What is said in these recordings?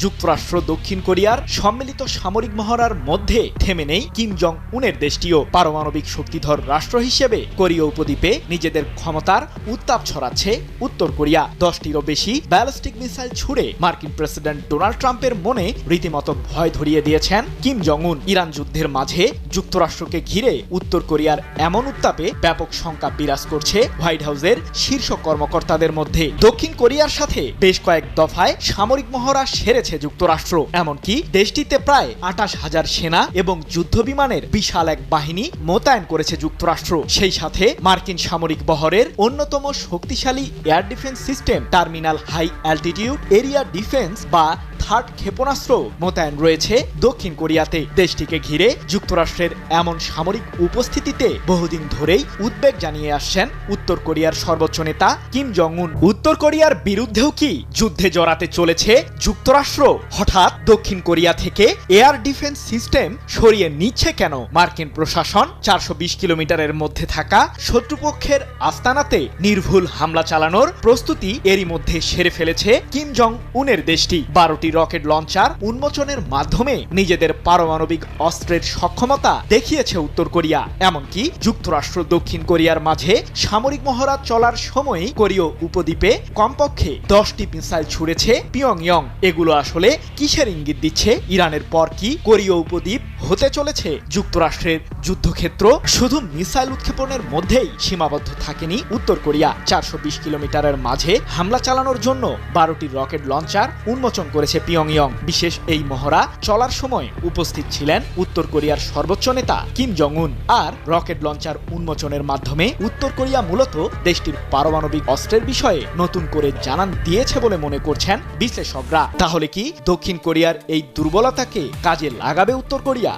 যুক্তরাষ্ট্র দক্ষিণ কোরিয়ার সম্মিলিত সামরিক মহড়ার মধ্যে থেমে নেই কিম জং উনের দেশটিও। পারমাণবিক শক্তিধর রাষ্ট্র হিসেবে কোরীয় উপদ্বীপে নিজেদের ক্ষমতার উত্তাপ ছড়াচ্ছে উত্তর কোরিয়া। 10টিরও বেশি ব্যালিস্টিক মিসাইল ছুড়ে মার্কিন প্রেসিডেন্ট ডোনাল্ড ট্রাম্পের মনে রীতিমতো ভয় ধরিয়ে দিয়েছেন কিম জং উন। ইরান যুদ্ধের মাঝে যুক্তরাষ্ট্রকে ঘিরে উত্তর কোরিয়ার এমন উত্তাপে ব্যাপক শঙ্কা বিরাজ করছে হোয়াইট হাউসের শীর্ষ কর্মকর্তাদের মধ্যে। দক্ষিণ কোরিয়ার সাথে বেশ কয়েক দফায় সামরিক মহড়া সেরেছে যুক্তরাষ্ট্র, এমনকি দেশটিতে প্রায় 28,000 সেনা এবং যুদ্ধ বিমানের বিশাল এক বাহিনী মোতায়েন করেছে যুক্তরাষ্ট্র। সেই সাথে মার্কিন সামরিক বহরের অন্যতম শক্তিশালী air defence system terminal high altitude area defence বা থার্ড ক্ষেপণাস্ত্র মোতায়েন রয়েছে দক্ষিণ কোরিয়াতে। দেশটিকে ঘিরে যুক্তরাষ্ট্রের এমন সামরিক উপস্থিতিতে বহুদিন ধরেই উদ্বেগ জানিয়ে আসছেন উত্তর কোরিয়ার সর্বোচ্চ নেতা কিম জং উন। উত্তর কোরিয়ার বিরুদ্ধেও কি যুদ্ধে জড়াতে চলেছে যুক্তরাষ্ট্র? হঠাৎ দক্ষিণ কোরিয়া থেকে এয়ার ডিফেন্স সিস্টেম সরিয়ে নিচ্ছে কেন মার্কিন প্রশাসন? 420 কিলোমিটারের মধ্যে থাকা শত্রুপক্ষের আস্তানাতে নির্ভুল হামলা চালানোর প্রস্তুতি এরই মধ্যে সেরে ফেলেছে কিম জং উনের দেশটি। 12টি রকেট লঞ্চার উন্মোচনের মাধ্যমে নিজেদের পারমাণবিক অস্ত্রের সক্ষমতা দেখিয়েছে উত্তর কোরিয়া। এমনকি যুক্তরাষ্ট্র দক্ষিণ কোরিয়ার মাঝে সামরিক মহড়া চলার সময়ই কোরীয় উপদ্বীপে কমপক্ষে 10টি মিসাইল ছুড়েছে পিয়ংইয়ং। এগুলো আসলে কিসের ইঙ্গিত দিচ্ছে? ইরানের পর কি কোরীয় উপদ্বীপ হতে চলেছে যুক্তরাষ্ট্রের যুদ্ধক্ষেত্র? শুধু মিসাইল উৎক্ষেপণের মধ্যেই সীমাবদ্ধ থাকেনি উত্তর কোরিয়া। 420 কিলোমিটারের মাঝে হামলা চালানোর জন্য 12টি রকেট লঞ্চার উন্মোচন করেছে পিয়ংইয়ং। বিশেষ এই মহড়া চলার সময় উপস্থিত ছিলেন উত্তর কোরিয়ার সর্বোচ্চ নেতা কিম জং উন। আর রকেট লঞ্চার উন্মোচনের মাধ্যমে উত্তর কোরিয়া মূলত দেশটির পারমাণবিক অস্ত্রের বিষয়ে নতুন করে জানান দিয়েছে বলে মনে করছেন বিশ্লেষকরা। তাহলে কি দক্ষিণ কোরিয়ার এই দুর্বলতাকে কাজে লাগাবে উত্তর কোরিয়া?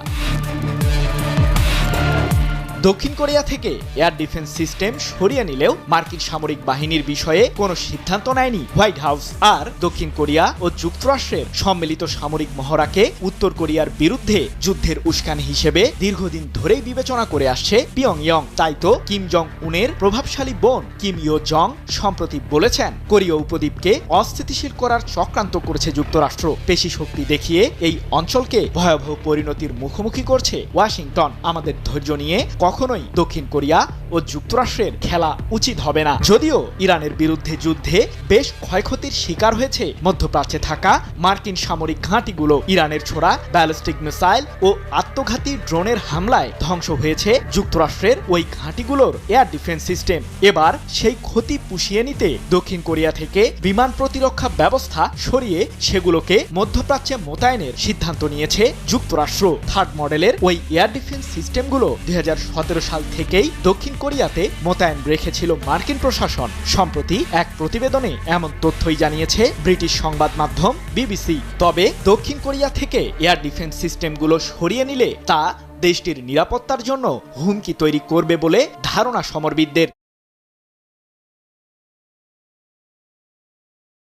দক্ষিণ কোরিয়া থেকে এয়ার ডিফেন্স সিস্টেম সরিয়ে নিলেও মার্কিন সামরিক বাহিনীর বিষয়ে কোনো সিদ্ধান্ত নেয়নি হোয়াইট হাউস। আর দক্ষিণ কোরিয়া ও যুক্তরাষ্ট্রের সম্মিলিত সামরিক মহড়াকে উত্তর কোরিয়ার বিরুদ্ধে যুদ্ধের উস্কানি হিসেবে দীর্ঘদিন ধরেই বিবেচনা করে আসছে পিয়ংইয়ং। তাই তো কিম জং উনের প্রভাবশালী বোন কিম ইয়ো জং সম্প্রতি বলেছেন, কোরীয় উপদ্বীপকে অস্থিতিশীল করার চক্রান্ত করেছে যুক্তরাষ্ট্র। পেশি শক্তি দেখিয়ে এই অঞ্চলকে ভয়াবহ পরিণতির মুখোমুখি করছে ওয়াশিংটন। আমাদের ধৈর্য নিয়ে কখনোই দক্ষিণ কোরিয়া ও যুক্তরাষ্ট্রের খেলা উচিত হবে না। যদিও ইরানের বিরুদ্ধে যুদ্ধে বেশ ক্ষয়ক্ষতির শিকার হয়েছে মধ্যপ্রাচ্যে থাকা মার্কিন সামরিক ঘাঁটিগুলো। ইরানের ছোড়া ব্যালিস্টিক মিসাইল ও আত্মঘাতী ড্রোনের হামলায় ধ্বংস হয়েছে যুক্তরাষ্ট্রের ওই ঘাঁটিগুলোর এয়ার ডিফেন্স সিস্টেম। এবার সেই ক্ষতি পুষিয়ে নিতে দক্ষিণ কোরিয়া থেকে বিমান প্রতিরক্ষা ব্যবস্থা সরিয়ে সেগুলোকে মধ্যপ্রাচ্যে মোতায়েনের সিদ্ধান্ত নিয়েছে যুক্তরাষ্ট্র। থার্ড মডেলের ওই এয়ার ডিফেন্স সিস্টেমগুলো 2017 সাল থেকেই দক্ষিণ কোরিয়াতে মোতায়েন রেখেছিল মার্কিন প্রশাসন। সম্প্রতি এক প্রতিবেদনে এমন তথ্যই জানিয়েছে ব্রিটিশ সংবাদ মাধ্যম বিবিসি। তবে দক্ষিণ কোরিয়া থেকে এয়ার ডিফেন্স সিস্টেমগুলো সরিয়ে নিলে তা দেশটির নিরাপত্তার জন্য হুমকি তৈরি করবে বলে ধারণা সমরবিদদের।